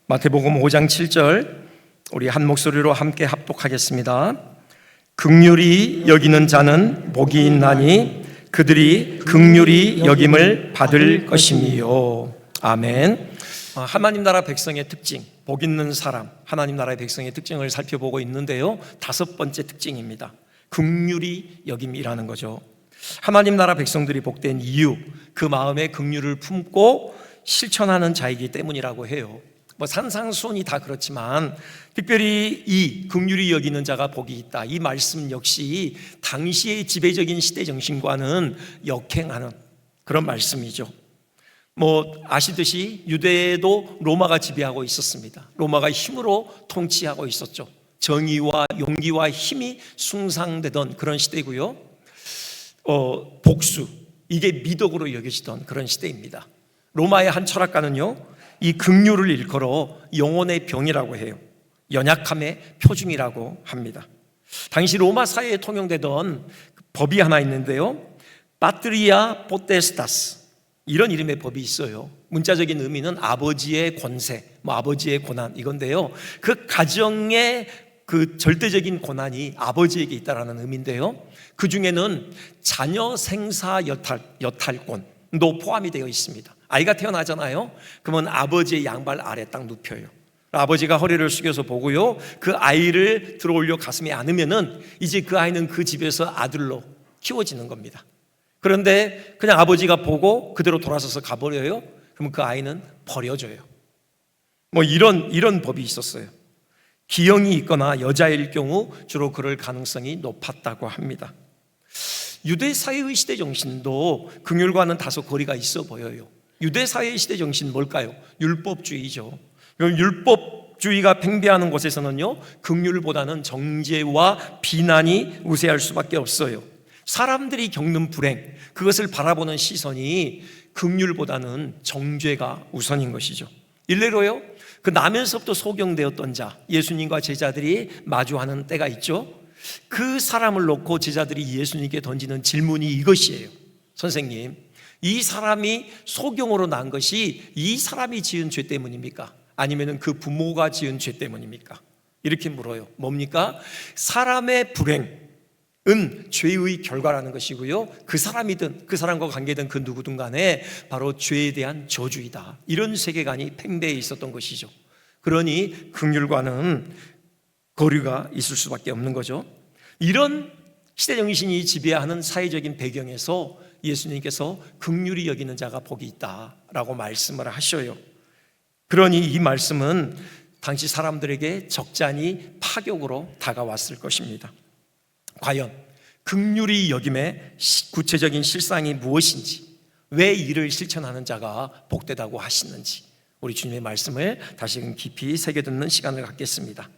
마태복음 5장 7절 우리 한 목소리로 함께 합독하겠습니다. 긍휼히 여기는 자는 복이 있나니 그들이 긍휼히 여김을 받을 것임이요. 아멘. 하나님 나라 백성의 특징, 복 있는 사람, 하나님 나라의 백성의 특징을 살펴보고 있는데요, 5번째 특징입니다. 긍휼히 여김이라는 거죠. 하나님 나라 백성들이 복된 이유, 그 마음에 긍휼을 품고 실천하는 자이기 때문이라고 해요. 산상수훈이 다 그렇지만 특별히 이 긍휼히 여기는 자가 복이 있다, 이 말씀 역시 당시의 지배적인 시대 정신과는 역행하는 그런 말씀이죠. 아시듯이 유대에도 로마가 지배하고 있었습니다. 로마가 힘으로 통치하고 있었죠. 정의와 용기와 힘이 숭상되던 그런 시대고요. 복수, 이게 미덕으로 여겨지던 그런 시대입니다. 로마의 한 철학가는요, 이 긍휼을 일컬어 영혼의 병이라고 해요. 연약함의 표징이라고 합니다. 당시 로마 사회에 통용되던 법이 하나 있는데요, 파트리아 포테스타스, 이런 이름의 법이 있어요. 문자적인 의미는 아버지의 권세, 아버지의 고난, 이건데요, 그 가정의 그 절대적인 고난이 아버지에게 있다라는 의미인데요, 그 중에는 자녀 생사 여탈권도 포함이 되어 있습니다. 아이가 태어나잖아요. 그러면 아버지의 양발 아래 딱 눕혀요. 아버지가 허리를 숙여서 보고요, 그 아이를 들어올려 가슴에 안으면은 이제 그 아이는 그 집에서 아들로 키워지는 겁니다. 그런데 그냥 아버지가 보고 그대로 돌아서서 가버려요. 그러면 그 아이는 버려져요. 이런 법이 있었어요. 기형이 있거나 여자일 경우 주로 그럴 가능성이 높았다고 합니다. 유대 사회의 시대 정신도 긍휼과는 다소 거리가 있어 보여요. 유대 사회의 시대 정신 뭘까요? 율법주의죠. 율법주의가 팽배하는 곳에서는요, 긍휼보다는 정죄와 비난이 우세할 수밖에 없어요. 사람들이 겪는 불행, 그것을 바라보는 시선이 긍휼보다는 정죄가 우선인 것이죠. 일례로요, 그 나면서부터 소경되었던 자, 예수님과 제자들이 마주하는 때가 있죠. 그 사람을 놓고 제자들이 예수님께 던지는 질문이 이것이에요. 선생님, 이 사람이 소경으로 난 것이 이 사람이 지은 죄 때문입니까? 아니면 그 부모가 지은 죄 때문입니까? 이렇게 물어요. 뭡니까? 사람의 불행은 죄의 결과라는 것이고요, 그 사람이든 그 사람과 관계된 그 누구든 간에 바로 죄에 대한 저주이다, 이런 세계관이 팽배해 있었던 것이죠. 그러니 긍휼과는 거리가 있을 수밖에 없는 거죠. 이런 시대 정신이 지배하는 사회적인 배경에서 예수님께서 긍휼히 여기는 자가 복이 있다라고 말씀을 하셔요. 그러니 이 말씀은 당시 사람들에게 적잖이 파격으로 다가왔을 것입니다. 과연 긍휼히 여김의 구체적인 실상이 무엇인지, 왜 이를 실천하는 자가 복되다고 하시는지, 우리 주님의 말씀을 다시금 깊이 새겨듣는 시간을 갖겠습니다.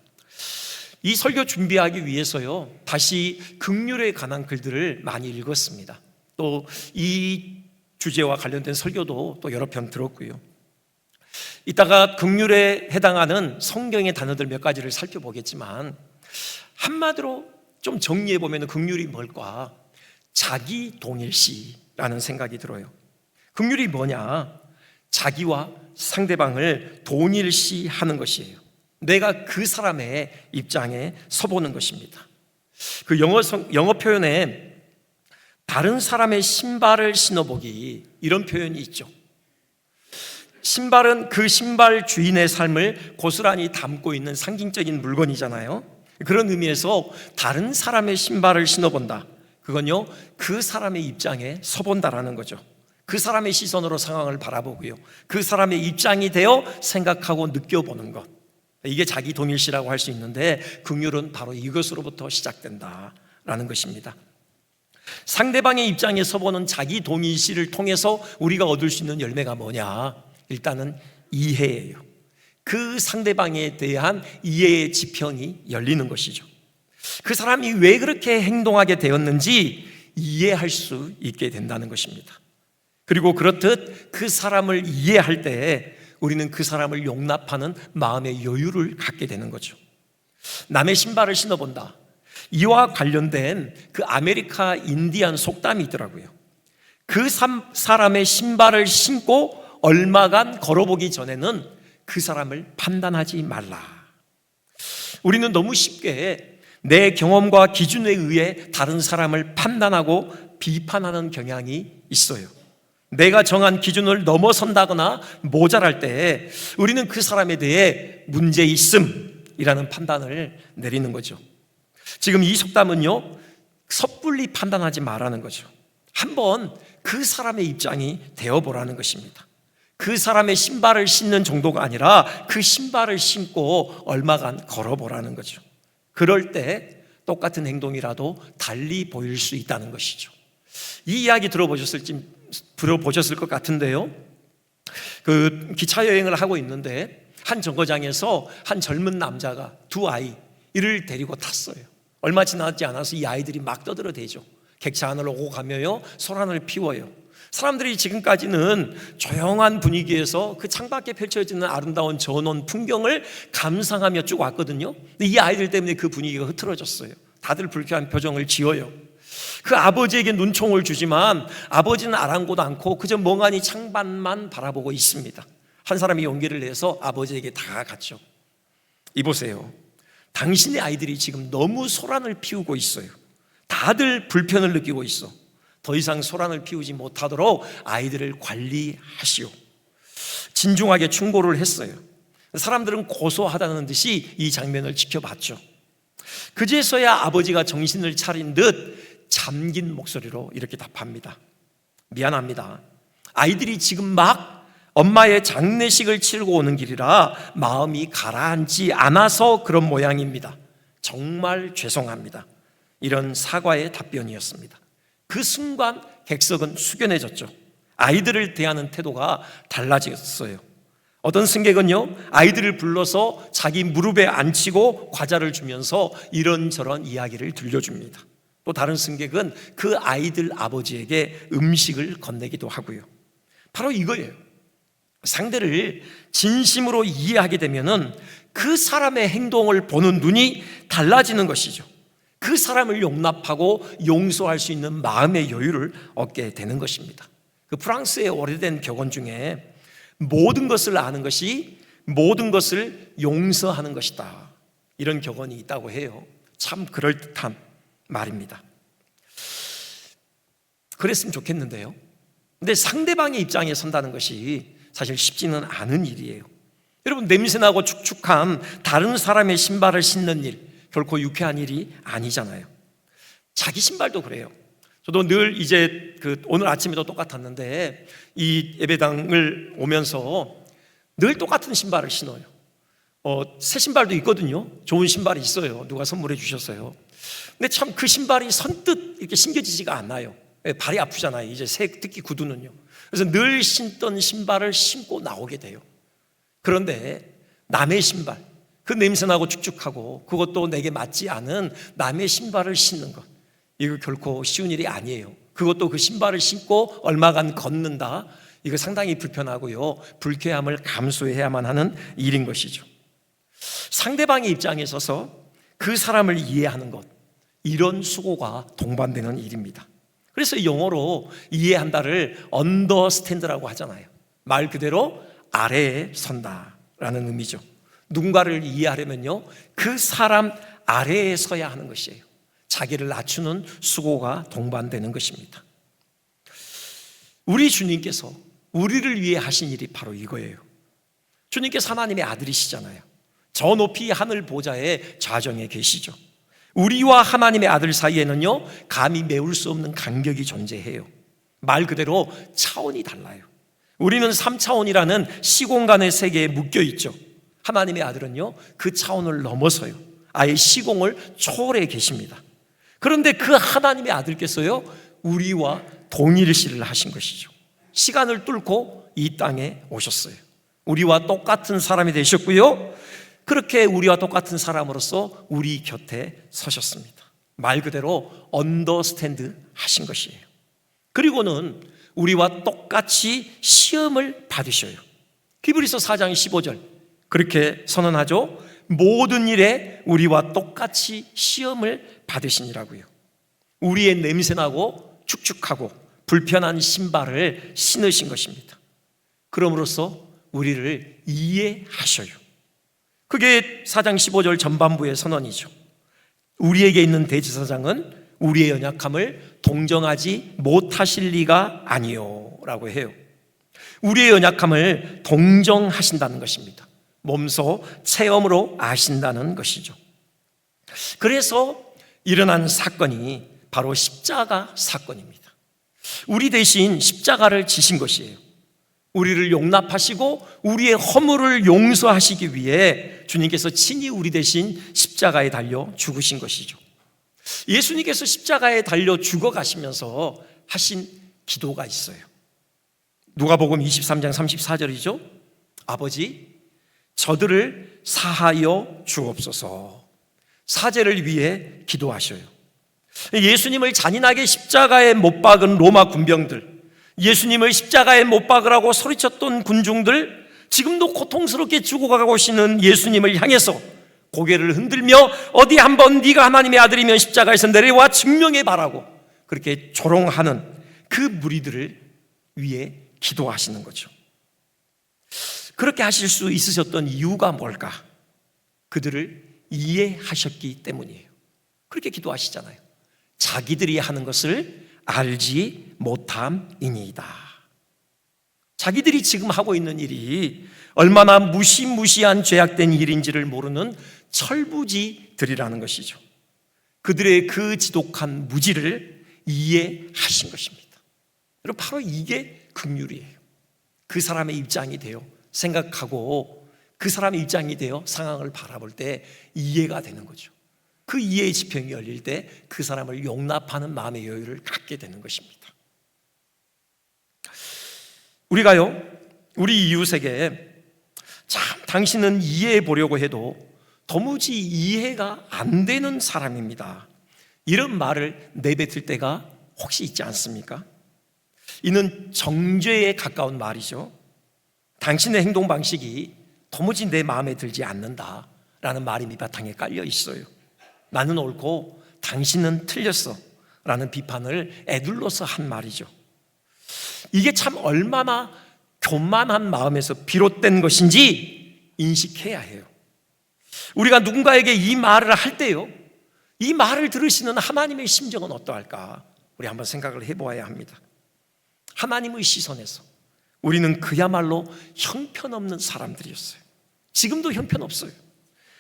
이 설교 준비하기 위해서요, 다시 긍휼에 관한 글들을 많이 읽었습니다. 또 이 주제와 관련된 설교도 또 여러 편 들었고요. 이따가 긍휼에 해당하는 성경의 단어들 몇 가지를 살펴보겠지만, 한마디로 좀 정리해 보면 긍휼이 뭘까? 자기 동일시라는 생각이 들어요. 긍휼이 뭐냐? 자기와 상대방을 동일시하는 것이에요. 내가 그 사람의 입장에 서보는 것입니다. 그 영어 표현에 다른 사람의 신발을 신어보기, 이런 표현이 있죠. 신발은 그 신발 주인의 삶을 고스란히 담고 있는 상징적인 물건이잖아요. 그런 의미에서 다른 사람의 신발을 신어본다, 그건요, 그 사람의 입장에 서본다라는 거죠. 그 사람의 시선으로 상황을 바라보고요, 그 사람의 입장이 되어 생각하고 느껴보는 것, 이게 자기 동일시라고 할 수 있는데, 긍휼은 바로 이것으로부터 시작된다라는 것입니다. 상대방의 입장에 서보는 자기 동일시를 통해서 우리가 얻을 수 있는 열매가 뭐냐? 일단은 이해예요. 그 상대방에 대한 이해의 지평이 열리는 것이죠. 그 사람이 왜 그렇게 행동하게 되었는지 이해할 수 있게 된다는 것입니다. 그리고 그렇듯 그 사람을 이해할 때 우리는 그 사람을 용납하는 마음의 여유를 갖게 되는 거죠. 남의 신발을 신어본다, 이와 관련된 그 아메리카 인디안 속담이 있더라고요. 그 사람의 신발을 신고 얼마간 걸어보기 전에는 그 사람을 판단하지 말라. 우리는 너무 쉽게 내 경험과 기준에 의해 다른 사람을 판단하고 비판하는 경향이 있어요. 내가 정한 기준을 넘어선다거나 모자랄 때 우리는 그 사람에 대해 문제 있음이라는 판단을 내리는 거죠. 지금 이 속담은요, 섣불리 판단하지 말라는 거죠. 한번 그 사람의 입장이 되어보라는 것입니다. 그 사람의 신발을 신는 정도가 아니라 그 신발을 신고 얼마간 걸어보라는 거죠. 그럴 때 똑같은 행동이라도 달리 보일 수 있다는 것이죠. 이 이야기 들어보셨을 것 같은데요, 그 기차 여행을 하고 있는데 한 정거장에서 한 젊은 남자가 두 아이를 데리고 탔어요. 얼마 지나지 않아서 이 아이들이 막 떠들어대죠. 객차 안으로 오고 가며요 소란을 피워요. 사람들이 지금까지는 조용한 분위기에서 그 창밖에 펼쳐지는 아름다운 전원 풍경을 감상하며 쭉 왔거든요. 근데 이 아이들 때문에 그 분위기가 흐트러졌어요. 다들 불쾌한 표정을 지어요. 그 아버지에게 눈총을 주지만 아버지는 아랑곳 않고 그저 멍하니 창밖만 바라보고 있습니다. 한 사람이 용기를 내서 아버지에게 다가갔죠. 이보세요, 당신의 아이들이 지금 너무 소란을 피우고 있어요. 다들 불편을 느끼고 있어. 더 이상 소란을 피우지 못하도록 아이들을 관리하시오. 진중하게 충고를 했어요. 사람들은 고소하다는 듯이 이 장면을 지켜봤죠. 그제서야 아버지가 정신을 차린 듯 잠긴 목소리로 이렇게 답합니다. 미안합니다. 아이들이 지금 막 엄마의 장례식을 치르고 오는 길이라 마음이 가라앉지 않아서 그런 모양입니다. 정말 죄송합니다. 이런 사과의 답변이었습니다. 그 순간 객석은 숙연해졌죠. 아이들을 대하는 태도가 달라졌어요. 어떤 승객은요, 아이들을 불러서 자기 무릎에 앉히고 과자를 주면서 이런저런 이야기를 들려줍니다. 또 다른 승객은 그 아이들 아버지에게 음식을 건네기도 하고요. 바로 이거예요. 상대를 진심으로 이해하게 되면은 그 사람의 행동을 보는 눈이 달라지는 것이죠. 그 사람을 용납하고 용서할 수 있는 마음의 여유를 얻게 되는 것입니다. 그 프랑스의 오래된 격언 중에 모든 것을 아는 것이 모든 것을 용서하는 것이다, 이런 격언이 있다고 해요. 참 그럴듯한 말입니다. 그랬으면 좋겠는데요. 근데 상대방의 입장에 선다는 것이 사실 쉽지는 않은 일이에요. 여러분, 냄새나고 축축한 다른 사람의 신발을 신는 일, 결코 유쾌한 일이 아니잖아요. 자기 신발도 그래요. 저도 늘 이제 오늘 아침에도 똑같았는데 이 예배당을 오면서 늘 똑같은 신발을 신어요. 새 신발도 있거든요. 좋은 신발이 있어요. 누가 선물해 주셨어요. 근데 참 그 신발이 선뜻 이렇게 신겨지지가 않아요. 발이 아프잖아요. 이제 특히 구두는요. 그래서 늘 신던 신발을 신고 나오게 돼요. 그런데 남의 신발, 그 냄새나고 축축하고 그것도 내게 맞지 않은 남의 신발을 신는 것, 이거 결코 쉬운 일이 아니에요. 그것도 그 신발을 신고 얼마간 걷는다, 이거 상당히 불편하고요, 불쾌함을 감수해야만 하는 일인 것이죠. 상대방의 입장에 서서 그 사람을 이해하는 것, 이런 수고가 동반되는 일입니다. 그래서 영어로 이해한다를 understand라고 하잖아요. 말 그대로 아래에 선다라는 의미죠. 누군가를 이해하려면요, 그 사람 아래에 서야 하는 것이에요. 자기를 낮추는 수고가 동반되는 것입니다. 우리 주님께서 우리를 위해 하신 일이 바로 이거예요. 주님께서 하나님의 아들이시잖아요. 저 높이 하늘 보좌에 좌정에 계시죠. 우리와 하나님의 아들 사이에는요, 감히 메울 수 없는 간격이 존재해요. 말 그대로 차원이 달라요. 우리는 3차원이라는 시공간의 세계에 묶여 있죠. 하나님의 아들은요, 그 차원을 넘어서요, 아예 시공을 초월해 계십니다. 그런데 그 하나님의 아들께서요, 우리와 동일시를 하신 것이죠. 시간을 뚫고 이 땅에 오셨어요. 우리와 똑같은 사람이 되셨고요, 그렇게 우리와 똑같은 사람으로서 우리 곁에 서셨습니다. 말 그대로 언더스탠드 하신 것이에요. 그리고는 우리와 똑같이 시험을 받으셔요. 히브리서 4장 15절 그렇게 선언하죠. 모든 일에 우리와 똑같이 시험을 받으시니라고요. 우리의 냄새나고 축축하고 불편한 신발을 신으신 것입니다. 그럼으로써 우리를 이해하셔요. 그게 4장 15절 전반부의 선언이죠. 우리에게 있는 대제사장은 우리의 연약함을 동정하지 못하실 리가 아니요 라고 해요. 우리의 연약함을 동정하신다는 것입니다. 몸소 체험으로 아신다는 것이죠. 그래서 일어난 사건이 바로 십자가 사건입니다. 우리 대신 십자가를 지신 것이에요. 우리를 용납하시고 우리의 허물을 용서하시기 위해 주님께서 친히 우리 대신 십자가에 달려 죽으신 것이죠. 예수님께서 십자가에 달려 죽어가시면서 하신 기도가 있어요. 누가복음 23장 34절이죠. 아버지, 저들을 사하여 주옵소서. 사제를 위해 기도하셔요. 예수님을 잔인하게 십자가에 못 박은 로마 군병들, 예수님을 십자가에 못 박으라고 소리쳤던 군중들, 지금도 고통스럽게 죽어가고 계시는 예수님을 향해서 고개를 흔들며 어디 한번 네가 하나님의 아들이면 십자가에서 내려와 증명해 봐라고 그렇게 조롱하는 그 무리들을 위해 기도하시는 거죠. 그렇게 하실 수 있으셨던 이유가 뭘까? 그들을 이해하셨기 때문이에요. 그렇게 기도하시잖아요. 자기들이 하는 것을 알지 못함이니이다. 자기들이 지금 하고 있는 일이 얼마나 무시무시한 죄악된 일인지를 모르는 철부지들이라는 것이죠. 그들의 그 지독한 무지를 이해하신 것입니다. 여러분, 바로 이게 긍휼이에요. 그 사람의 입장이 되어 생각하고 그 사람의 입장이 되어 상황을 바라볼 때 이해가 되는 거죠. 그 이해의 지평이 열릴 때 그 사람을 용납하는 마음의 여유를 갖게 되는 것입니다. 우리가요, 우리 이웃에게 참 당신은 이해해 보려고 해도 도무지 이해가 안 되는 사람입니다, 이런 말을 내뱉을 때가 혹시 있지 않습니까? 이는 정죄에 가까운 말이죠. 당신의 행동 방식이 도무지 내 마음에 들지 않는다라는 말이 밑바탕에 깔려 있어요. 나는 옳고 당신은 틀렸어 라는 비판을 에둘러서 한 말이죠. 이게 참 얼마나 교만한 마음에서 비롯된 것인지 인식해야 해요. 우리가 누군가에게 이 말을 할 때요, 이 말을 들으시는 하나님의 심정은 어떠할까? 우리 한번 생각을 해보아야 합니다. 하나님의 시선에서 우리는 그야말로 형편없는 사람들이었어요. 지금도 형편없어요.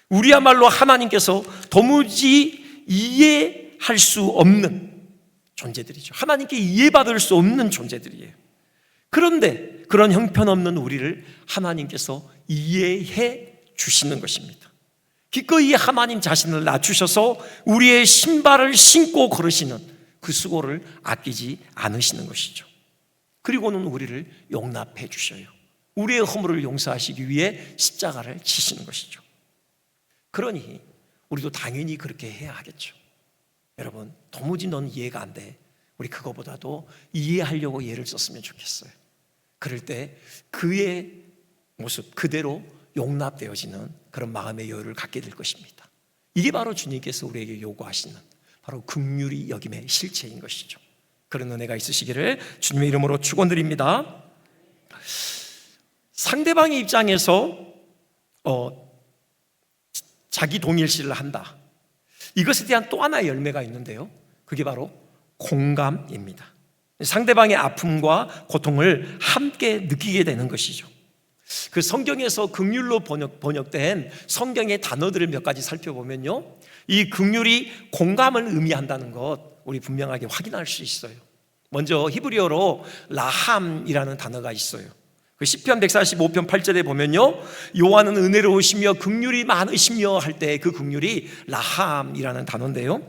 우리야말로 하나님께서 도무지 이해할 수 없는 존재들이죠. 하나님께 이해받을 수 없는 존재들이에요. 그런데 그런 형편없는 우리를 하나님께서 이해해 주시는 것입니다. 기꺼이 하나님 자신을 낮추셔서 우리의 신발을 신고 걸으시는 그 수고를 아끼지 않으시는 것이죠. 그리고는 우리를 용납해 주셔요. 우리의 허물을 용서하시기 위해 십자가를 지시는 것이죠. 그러니 우리도 당연히 그렇게 해야 하겠죠. 여러분, 도무지 넌 이해가 안 돼. 우리 그거보다도 이해하려고 예를 썼으면 좋겠어요. 그럴 때 그의 모습 그대로 용납되어지는 그런 마음의 여유를 갖게 될 것입니다. 이게 바로 주님께서 우리에게 요구하시는 바로 긍휼히 여김의 실체인 것이죠. 그런 은혜가 있으시기를 주님의 이름으로 축원드립니다. 상대방의 입장에서 자기 동일시를 한다, 이것에 대한 또 하나의 열매가 있는데요, 그게 바로 공감입니다. 상대방의 아픔과 고통을 함께 느끼게 되는 것이죠. 그 성경에서 긍휼로 번역된 성경의 단어들을 몇 가지 살펴보면요, 이 긍휼이 공감을 의미한다는 것 우리 분명하게 확인할 수 있어요. 먼저 히브리어로 라함이라는 단어가 있어요. 그 시편 145편 8절에 보면요, 여호와는 은혜로우시며 긍휼이 많으시며 할 때 그 긍휼이 라함이라는 단어인데요,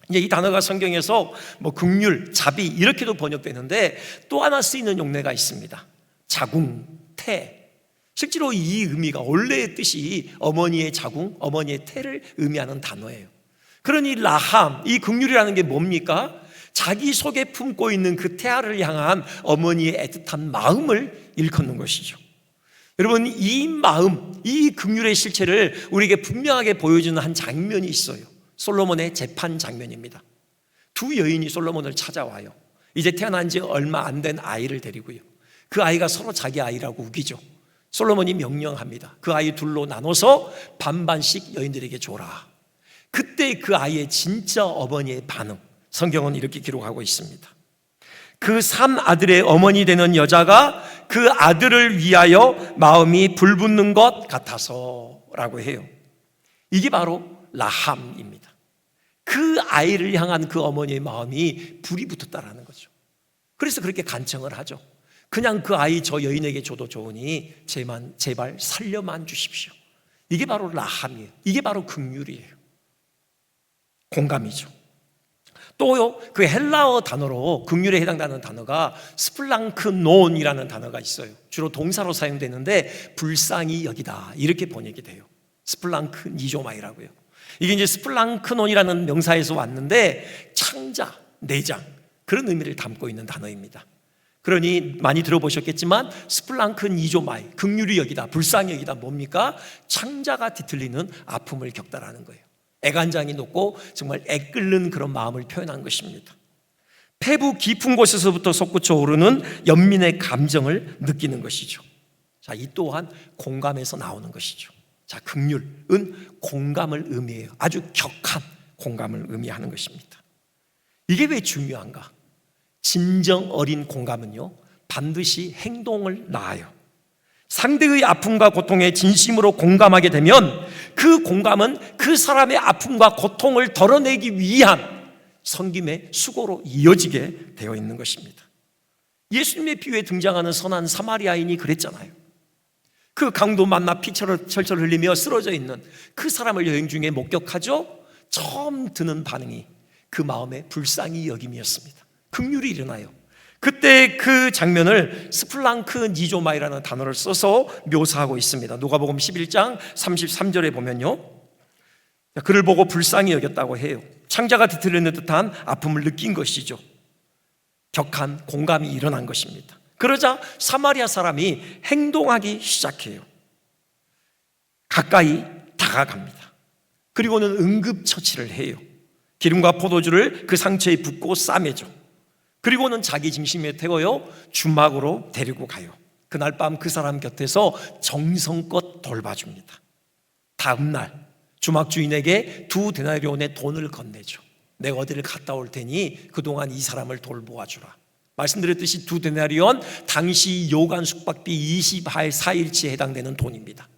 이제 이 단어가 성경에서 긍휼, 자비 이렇게도 번역되는데 또 하나 쓰이는 용례가 있습니다. 자궁, 태. 실제로 이 의미가 원래의 뜻이 어머니의 자궁, 어머니의 태를 의미하는 단어예요. 그러니 라함, 이 긍휼이라는 게 뭡니까? 자기 속에 품고 있는 그 태아를 향한 어머니의 애틋한 마음을 일컫는 것이죠. 여러분, 이 마음, 이 긍휼의 실체를 우리에게 분명하게 보여주는 한 장면이 있어요. 솔로몬의 재판 장면입니다. 두 여인이 솔로몬을 찾아와요. 이제 태어난 지 얼마 안 된 아이를 데리고요. 그 아이가 서로 자기 아이라고 우기죠. 솔로몬이 명령합니다. 그 아이 둘로 나눠서 반반씩 여인들에게 줘라. 그때 그 아이의 진짜 어머니의 반응, 성경은 이렇게 기록하고 있습니다. 그 3아들의 어머니 되는 여자가 그 아들을 위하여 마음이 불붙는 것 같아서 라고 해요. 이게 바로 라함입니다. 그 아이를 향한 그 어머니의 마음이 불이 붙었다라는 거죠. 그래서 그렇게 간청을 하죠. 그냥 그 아이 저 여인에게 줘도 좋으니 제발 살려만 주십시오. 이게 바로 라함이에요. 이게 바로 긍휼이에요. 공감이죠. 또요, 그 헬라어 단어로 긍휼에 해당되는 단어가 스플랑크논이라는 단어가 있어요. 주로 동사로 사용되는데 불쌍히 여기다 이렇게 번역이 돼요. 스플랑크니조마이라고요. 이게 이제 스플랑크논이라는 명사에서 왔는데 창자, 내장 그런 의미를 담고 있는 단어입니다. 그러니 많이 들어보셨겠지만 스플랑크니조마이, 긍휼히 여기다, 불쌍히 여기다 뭡니까? 창자가 뒤틀리는 아픔을 겪다라는 거예요. 애간장이 녹고 정말 애끓는 그런 마음을 표현한 것입니다. 폐부 깊은 곳에서부터 솟구쳐 오르는 연민의 감정을 느끼는 것이죠. 자, 이 또한 공감에서 나오는 것이죠. 자, 긍휼은 공감을 의미해요. 아주 격한 공감을 의미하는 것입니다. 이게 왜 중요한가? 진정 어린 공감은요, 반드시 행동을 낳아요. 상대의 아픔과 고통에 진심으로 공감하게 되면 그 공감은 그 사람의 아픔과 고통을 덜어내기 위한 섬김의 수고로 이어지게 되어 있는 것입니다. 예수님의 비유에 등장하는 선한 사마리아인이 그랬잖아요. 그 강도 만나 피 철철 흘리며 쓰러져 있는 그 사람을 여행 중에 목격하죠. 처음 드는 반응이 그 마음의 불쌍히 여김이었습니다. 긍휼이 일어나요. 그때 그 장면을 스플랑크니조마이라는 단어를 써서 묘사하고 있습니다. 누가복음 11장 33절에 보면요, 그를 보고 불쌍히 여겼다고 해요. 창자가 뒤틀리는 듯한 아픔을 느낀 것이죠. 격한 공감이 일어난 것입니다. 그러자 사마리아 사람이 행동하기 시작해요. 가까이 다가갑니다. 그리고는 응급처치를 해요. 기름과 포도주를 그 상처에 붓고 싸매죠. 그리고는 자기 중심에 태워요, 주막으로 데리고 가요. 그날 밤 그 사람 곁에서 정성껏 돌봐줍니다. 다음 날 주막 주인에게 2데나리온의 돈을 건네죠. 내가 어디를 갔다 올 테니 그동안 이 사람을 돌보아주라. 말씀드렸듯이 2데나리온, 당시 요간 숙박비 24일치에 해당되는 돈입니다.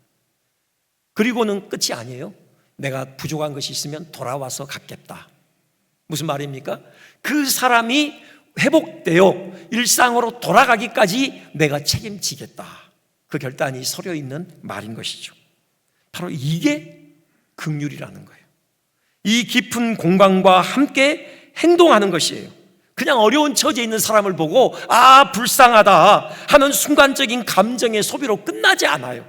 그리고는 끝이 아니에요. 내가 부족한 것이 있으면 돌아와서 갚겠다. 무슨 말입니까? 그 사람이 회복되어 일상으로 돌아가기까지 내가 책임지겠다. 그 결단이 서려 있는 말인 것이죠. 바로 이게 긍휼이라는 거예요. 이 깊은 공감과 함께 행동하는 것이에요. 그냥 어려운 처지에 있는 사람을 보고 아, 불쌍하다 하는 순간적인 감정의 소비로 끝나지 않아요.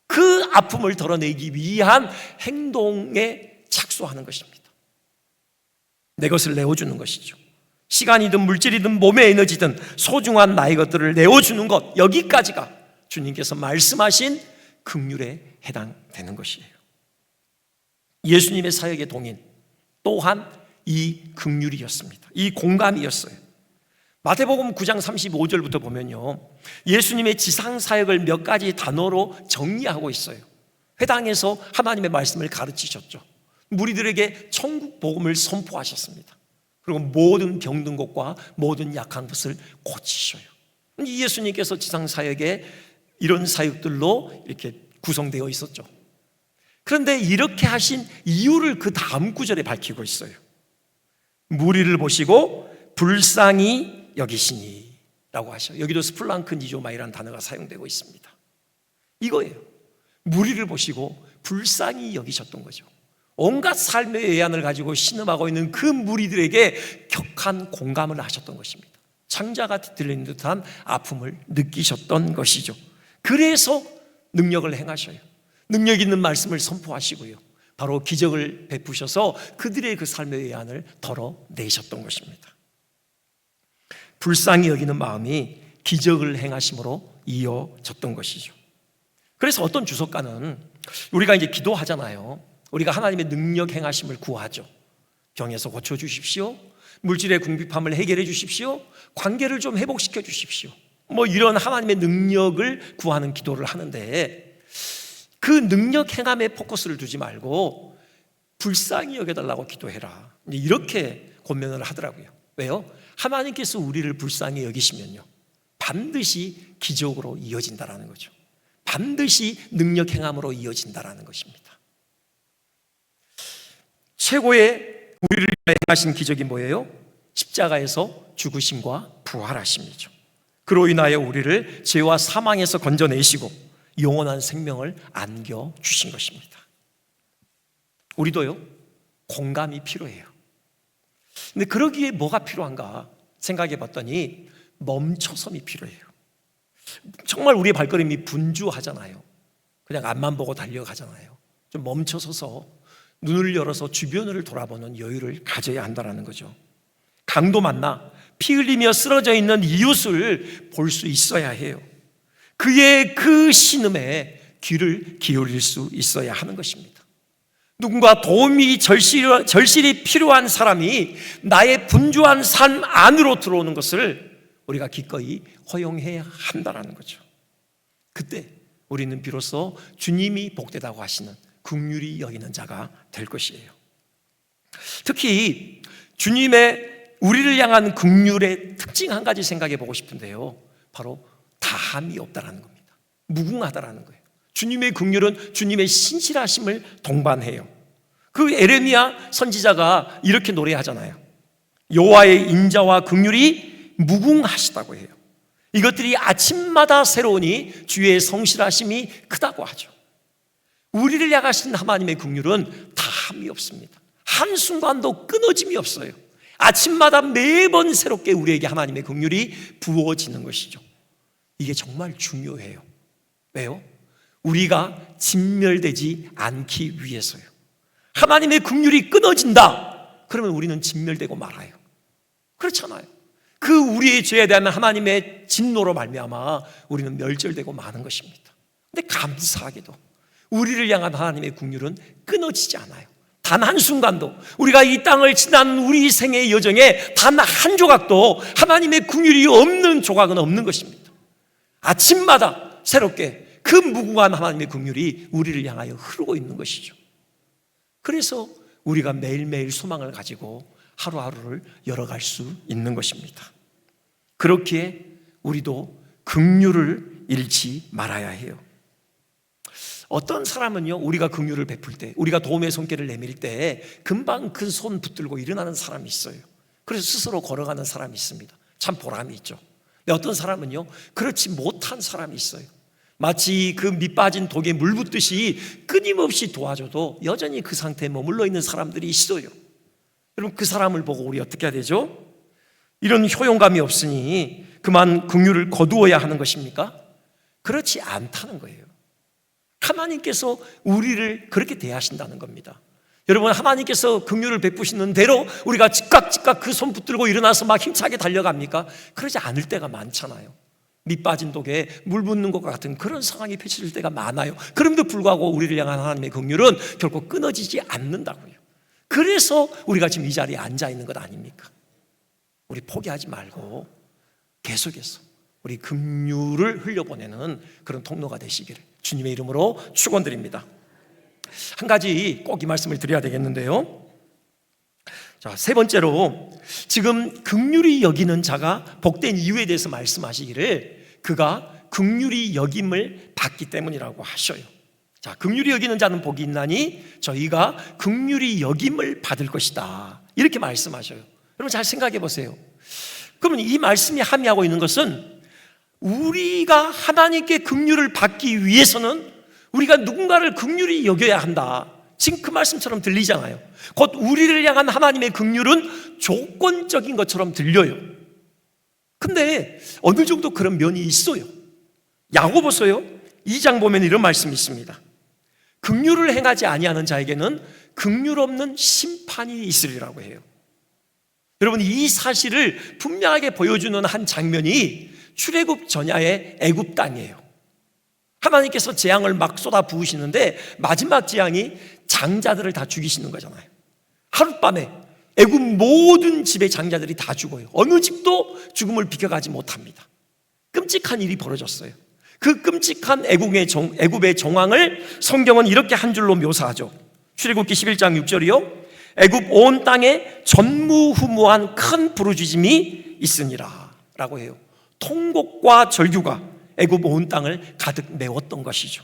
그 아픔을 덜어내기 위한 행동에 착수하는 것입니다. 내 것을 내어주는 것이죠. 시간이든 물질이든 몸의 에너지든 소중한 나의 것들을 내어주는 것, 여기까지가 주님께서 말씀하신 긍휼에 해당되는 것이에요. 예수님의 사역의 동인 또한 이 긍휼이었습니다. 이 공감이었어요. 마태복음 9장 35절부터 보면요, 예수님의 지상 사역을 몇 가지 단어로 정리하고 있어요. 회당에서 하나님의 말씀을 가르치셨죠. 무리들에게 천국 복음을 선포하셨습니다. 그리고 모든 병든 곳과 모든 약한 것을 고치셔요. 예수님께서 지상 사역에 이런 사역들로 이렇게 구성되어 있었죠. 그런데 이렇게 하신 이유를 그 다음 구절에 밝히고 있어요. 무리를 보시고 불쌍히 여기시니 라고 하셔요. 여기도 스플랑크니조마이라는 단어가 사용되고 있습니다. 이거예요. 무리를 보시고 불쌍히 여기셨던 거죠. 온갖 삶의 외환을 가지고 신음하고 있는 그 무리들에게 격한 공감을 하셨던 것입니다. 창자가 뒤틀리는 듯한 아픔을 느끼셨던 것이죠. 그래서 능력을 행하셔요. 능력 있는 말씀을 선포하시고요, 바로 기적을 베푸셔서 그들의 그 삶의 외환을 덜어내셨던 것입니다. 불쌍히 여기는 마음이 기적을 행하심으로 이어졌던 것이죠. 그래서 어떤 주석가는 우리가 이제 기도하잖아요. 우리가 하나님의 능력 행하심을 구하죠. 병에서 고쳐주십시오, 물질의 궁핍함을 해결해 주십시오, 관계를 좀 회복시켜 주십시오. 뭐 이런 하나님의 능력을 구하는 기도를 하는데 그 능력 행함에 포커스를 두지 말고 불쌍히 여겨달라고 기도해라, 이렇게 권면을 하더라고요. 왜요? 하나님께서 우리를 불쌍히 여기시면요, 반드시 기적으로 이어진다라는 거죠. 반드시 능력 행함으로 이어진다라는 것입니다. 최고의 우리를 위하여 행하신 기적이 뭐예요? 십자가에서 죽으심과 부활하심이죠. 그로 인하여 우리를 죄와 사망에서 건져내시고 영원한 생명을 안겨주신 것입니다. 우리도요, 공감이 필요해요. 근데 그러기에 뭐가 필요한가 생각해 봤더니 멈춰섬이 필요해요. 정말 우리의 발걸음이 분주하잖아요. 그냥 앞만 보고 달려가잖아요. 좀 멈춰서서 눈을 열어서 주변을 돌아보는 여유를 가져야 한다는 거죠. 강도 만나 피 흘리며 쓰러져 있는 이웃을 볼 수 있어야 해요. 그의 그 신음에 귀를 기울일 수 있어야 하는 것입니다. 누군가 도움이 절실히 필요한 사람이 나의 분주한 삶 안으로 들어오는 것을 우리가 기꺼이 허용해야 한다는 거죠. 그때 우리는 비로소 주님이 복되다고 하시는 긍휼히 여기는 자가 될 것이에요. 특히 주님의 우리를 향한 긍휼의 특징 한 가지 생각해 보고 싶은데요, 바로 다함이 없다라는 겁니다. 무궁하다라는 거예요. 주님의 긍휼은 주님의 신실하심을 동반해요. 그 에레미야 선지자가 이렇게 노래하잖아요. 여호와의 인자와 긍휼이 무궁하시다고 해요. 이것들이 아침마다 새로우니 주의 성실하심이 크다고 하죠. 우리를 향하신 하나님의 긍휼은 다함이 없습니다. 한순간도 끊어짐이 없어요. 아침마다 매번 새롭게 우리에게 하나님의 긍휼이 부어지는 것이죠. 이게 정말 중요해요. 왜요? 우리가 진멸되지 않기 위해서요. 하나님의 긍휼이 끊어진다, 그러면 우리는 진멸되고 말아요. 그렇잖아요. 그 우리의 죄에 대한 하나님의 진노로 말미암아 우리는 멸절되고 마는 것입니다. 근데 감사하게도 우리를 향한 하나님의 긍휼은 끊어지지 않아요. 단 한순간도, 우리가 이 땅을 지난 우리 생의 여정에 단 한 조각도 하나님의 긍휼이 없는 조각은 없는 것입니다. 아침마다 새롭게 그 무궁한 하나님의 긍휼이 우리를 향하여 흐르고 있는 것이죠. 그래서 우리가 매일매일 소망을 가지고 하루하루를 열어갈 수 있는 것입니다. 그렇기에 우리도 긍휼을 잃지 말아야 해요. 어떤 사람은요, 우리가 긍휼을 베풀 때, 우리가 도움의 손길을 내밀 때 금방 그 손 붙들고 일어나는 사람이 있어요. 그래서 스스로 걸어가는 사람이 있습니다. 참 보람이 있죠. 근데 어떤 사람은요, 그렇지 못한 사람이 있어요. 마치 그 밑빠진 독에 물 붓듯이 끊임없이 도와줘도 여전히 그 상태에 머물러 있는 사람들이 있어요. 여러분, 그 사람을 보고 우리 어떻게 해야 되죠? 이런 효용감이 없으니 그만 긍휼을 거두어야 하는 것입니까? 그렇지 않다는 거예요. 하나님께서 우리를 그렇게 대하신다는 겁니다. 여러분, 하나님께서 긍휼을 베푸시는 대로 우리가 즉각 그 손 붙들고 일어나서 막 힘차게 달려갑니까? 그러지 않을 때가 많잖아요. 밑빠진 독에 물 붓는 것과 같은 그런 상황이 펼쳐질 때가 많아요. 그럼에도 불구하고 우리를 향한 하나님의 긍휼은 결코 끊어지지 않는다고요. 그래서 우리가 지금 이 자리에 앉아 있는 것 아닙니까? 우리 포기하지 말고 계속해서 우리 긍휼을 흘려보내는 그런 통로가 되시기를 주님의 이름으로 축원드립니다. 한 가지 꼭 이 말씀을 드려야 되겠는데요. 자, 세 번째로 지금 긍휼히 여기는 자가 복된 이유에 대해서 말씀하시기를 그가 긍휼히 여김을 받기 때문이라고 하셔요. 자, 긍휼히 여기는 자는 복이 있나니 저희가 긍휼히 여김을 받을 것이다, 이렇게 말씀하셔요. 여러분 잘 생각해 보세요. 그러면 이 말씀이 함의하고 있는 것은 우리가 하나님께 긍휼을 받기 위해서는 우리가 누군가를 긍휼히 여겨야 한다, 지금 그 말씀처럼 들리잖아요. 곧 우리를 향한 하나님의 긍휼은 조건적인 것처럼 들려요. 근데 어느 정도 그런 면이 있어요. 야고보서요 2장 보면 이런 말씀이 있습니다. 긍휼을 행하지 아니하는 자에게는 긍휼 없는 심판이 있으리라고 해요. 여러분, 이 사실을 분명하게 보여주는 한 장면이 출애굽 전야의 애굽 땅이에요. 하나님께서 재앙을 막 쏟아 부으시는데 마지막 재앙이 장자들을 다 죽이시는 거잖아요. 하룻밤에 애굽 모든 집의 장자들이 다 죽어요. 어느 집도 죽음을 비켜가지 못합니다. 그럼 끔찍한 일이 벌어졌어요. 그 끔찍한 애굽의 정황을 성경은 이렇게 한 줄로 묘사하죠. 출애굽기 11장 6절이요. 애굽 온 땅에 전무후무한 큰 부르짖음이 있으니라 라고 해요. 통곡과 절규가 애굽 온 땅을 가득 메웠던 것이죠.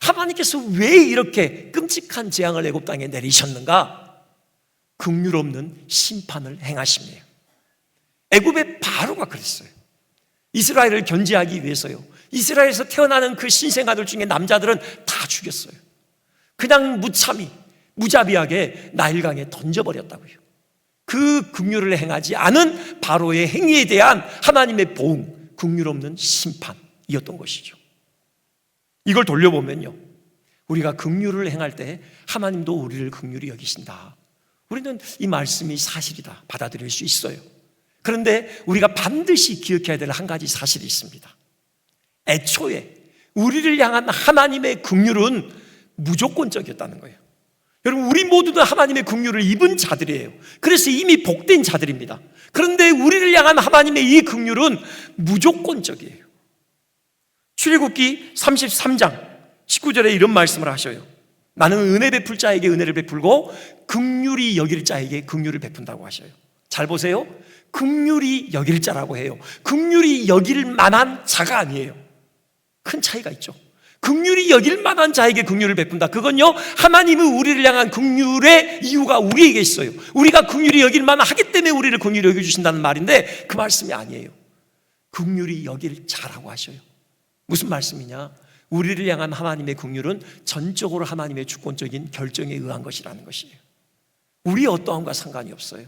하나님께서 왜 이렇게 끔찍한 재앙을 애굽 땅에 내리셨는가? 긍휼 없는 심판을 행하심이에요. 애굽의 바로가 그랬어요. 이스라엘을 견제하기 위해서요. 이스라엘에서 태어나는 그 신생아들 중에 남자들은 다 죽였어요. 그냥 무참히 무자비하게 나일강에 던져버렸다고요. 그 긍휼을 행하지 않은 바로의 행위에 대한 하나님의 보응, 긍휼 없는 심판이었던 것이죠. 이걸 돌려보면요, 우리가 긍휼을 행할 때 하나님도 우리를 긍휼히 여기신다. 우리는 이 말씀이 사실이다 받아들일 수 있어요. 그런데 우리가 반드시 기억해야 될 한 가지 사실이 있습니다. 애초에 우리를 향한 하나님의 긍휼은 무조건적이었다는 거예요. 여러분, 우리 모두 다 하나님의 긍휼을 입은 자들이에요. 그래서 이미 복된 자들입니다. 그런데 우리를 향한 하나님의 이 긍휼은 무조건적이에요. 출애굽기 33장 19절에 이런 말씀을 하셔요. 나는 은혜 베풀 자에게 은혜를 베풀고 긍휼히 여길 자에게 긍휼을 베푼다고 하셔요. 잘 보세요. 긍휼히 여길 자라고 해요. 긍휼히 여길 만한 자가 아니에요. 큰 차이가 있죠. 긍휼히 여길 만한 자에게 긍휼을 베푼다. 그건요, 하나님은 우리를 향한 긍휼의 이유가 우리에게 있어요. 우리가 긍휼히 여길 만하기 때문에 우리를 긍휼히 여겨주신다는 말인데 그 말씀이 아니에요. 긍휼히 여길 자라고 하셔요. 무슨 말씀이냐? 우리를 향한 하나님의 긍휼은 전적으로 하나님의 주권적인 결정에 의한 것이라는 것이에요. 우리의 어떠함과 상관이 없어요.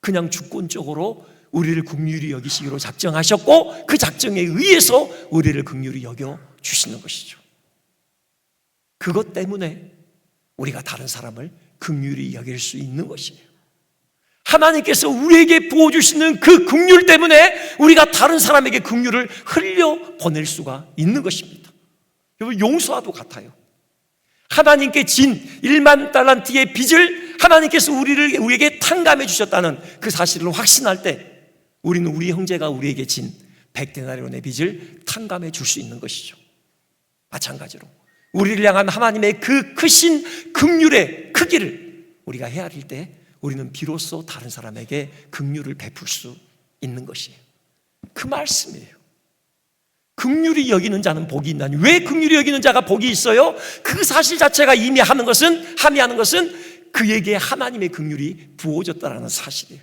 그냥 주권적으로 우리를 긍휼히 여기시기로 작정하셨고 그 작정에 의해서 우리를 긍휼히 여겨주시는 것이죠. 그것 때문에 우리가 다른 사람을 긍휼히 여길 수 있는 것이에요. 하나님께서 우리에게 부어주시는 그 긍휼 때문에 우리가 다른 사람에게 긍휼을 흘려보낼 수가 있는 것입니다. 여러분, 용서와도 같아요. 하나님께 진 1만 달란트의 빚을 하나님께서 우리에게 탕감해 주셨다는 그 사실을 확신할 때 우리는 우리 형제가 우리에게 진 100데나리온의 빚을 탕감해 줄 수 있는 것이죠. 마찬가지로 우리를 향한 하나님의 그 크신 긍휼의 크기를 우리가 헤아릴 때 우리는 비로소 다른 사람에게 긍휼을 베풀 수 있는 것이에요. 그 말씀이에요. 긍휼히 여기는 자는 복이 있나니. 왜 긍휼히 여기는 자가 복이 있어요? 그 사실 자체가 함의하는 것은 그에게 하나님의 긍휼이 부어졌다는 사실이에요.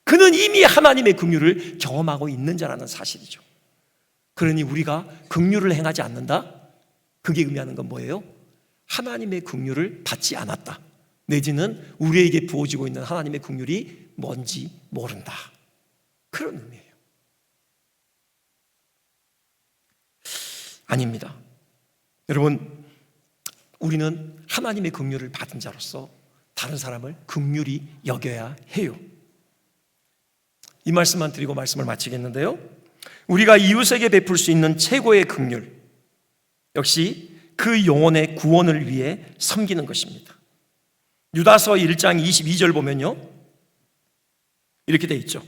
그는 이미 하나님의 긍휼을 경험하고 있는 자라는 사실이죠. 그러니 우리가 긍휼을 행하지 않는다? 그게 의미하는 건 뭐예요? 하나님의 긍휼을 받지 않았다. 내지는 우리에게 부어지고 있는 하나님의 긍휼이 뭔지 모른다. 그런 의미예요. 아닙니다. 여러분, 우리는 하나님의 긍휼을 받은 자로서 다른 사람을 긍휼히 여겨야 해요. 이 말씀만 드리고 말씀을 마치겠는데요, 우리가 이웃에게 베풀 수 있는 최고의 긍휼, 역시 그 영혼의 구원을 위해 섬기는 것입니다. 유다서 1장 22절 보면요, 이렇게 돼 있죠.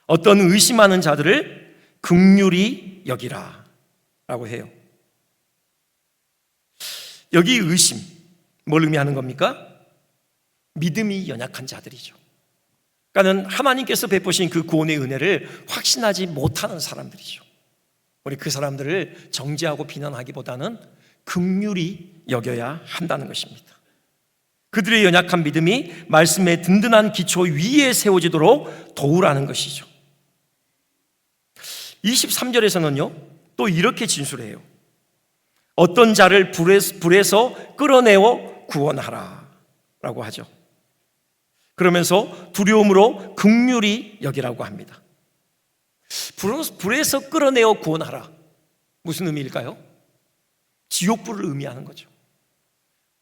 어떤 의심하는 자들을 긍휼히 여기라 라고 해요. 여기 의심, 뭘 의미하는 겁니까? 믿음이 연약한 자들이죠. 그러니까 하나님께서 베푸신 그 구원의 은혜를 확신하지 못하는 사람들이죠. 우리 그 사람들을 정죄하고 비난하기보다는 긍휼히 여겨야 한다는 것입니다. 그들의 연약한 믿음이 말씀의 든든한 기초 위에 세워지도록 도우라는 것이죠. 23절에서는요 또 이렇게 진술해요. 어떤 자를 불에서 끌어내어 구원하라 라고 하죠. 그러면서 두려움으로 긍휼히 여기라고 합니다. 불에서 끌어내어 구원하라, 무슨 의미일까요? 지옥불을 의미하는 거죠.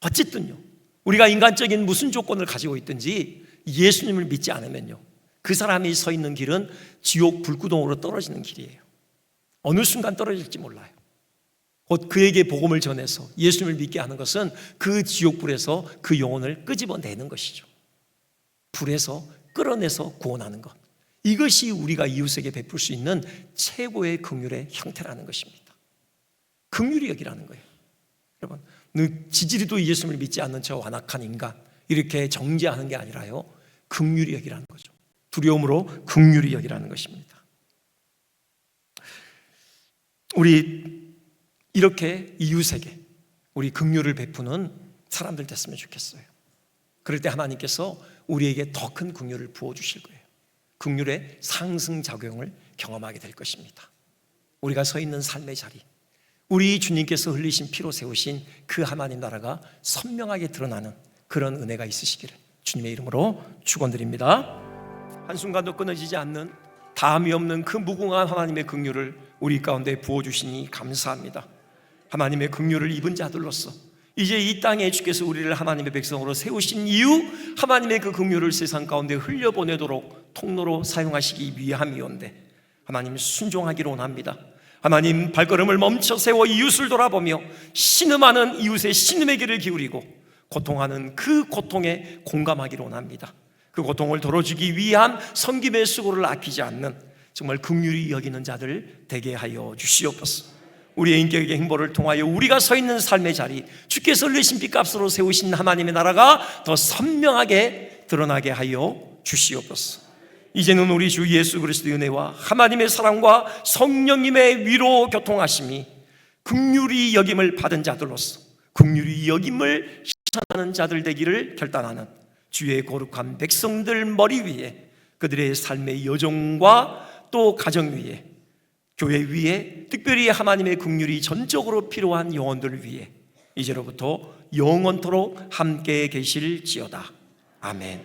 어쨌든요, 우리가 인간적인 무슨 조건을 가지고 있든지 예수님을 믿지 않으면요, 그 사람이 서 있는 길은 지옥 불구덩으로 떨어지는 길이에요. 어느 순간 떨어질지 몰라요. 곧 그에게 복음을 전해서 예수님을 믿게 하는 것은 그 지옥불에서 그 영혼을 끄집어내는 것이죠. 불에서 끌어내서 구원하는 것, 이것이 우리가 이웃에게 베풀 수 있는 최고의 긍휼의 형태라는 것입니다. 긍휼히 여기라는 거예요. 여러분, 지지리도 예수님을 믿지 않는 저 완악한 인간 이렇게 정죄하는 게 아니라요, 긍휼히 여기라는 거죠. 두려움으로 긍휼히 여기라는 것입니다. 우리 이렇게 이웃에게 우리 긍휼을 베푸는 사람들 됐으면 좋겠어요. 그럴 때 하나님께서 우리에게 더 큰 긍휼을 부어주실 거예요. 긍휼의 상승작용을 경험하게 될 것입니다. 우리가 서 있는 삶의 자리, 우리 주님께서 흘리신 피로 세우신 그 하나님 나라가 선명하게 드러나는 그런 은혜가 있으시기를 주님의 이름으로 축원드립니다. 한순간도 끊어지지 않는 다함이 없는 그 무궁한 하나님의 긍휼을 우리 가운데 부어주시니 감사합니다. 하나님의 긍휼을 입은 자들로서 이제 이 땅에 주께서 우리를 하나님의 백성으로 세우신 이유, 하나님의 그 긍휼을 세상 가운데 흘려보내도록 통로로 사용하시기 위함이온데 하나님 순종하기를 원합니다. 하나님 발걸음을 멈춰 세워 이웃을 돌아보며 신음하는 이웃의 신음의 귀를 기울이고 고통하는 그 고통에 공감하기를 원합니다. 그 고통을 덜어주기 위한 섬김의 수고를 아끼지 않는 정말 긍휼히 여기는 자들 되게 하여 주시옵소서. 우리의 인격의 행보를 통하여 우리가 서 있는 삶의 자리, 주께서 흘리신 피값으로 세우신 하나님의 나라가 더 선명하게 드러나게 하여 주시옵소서. 이제는 우리 주 예수 그리스도의 은혜와 하나님의 사랑과 성령님의 위로 교통하심이 긍휼히 여김을 받은 자들로서 긍휼히 여김을 실천하는 자들 되기를 결단하는 주의 거룩한 백성들 머리 위에, 그들의 삶의 여정과 또 가정 위에, 교회 위에, 특별히 하나님의 긍휼이 전적으로 필요한 영혼들을 위해 이제로부터 영원토록 함께 계실지어다. 아멘.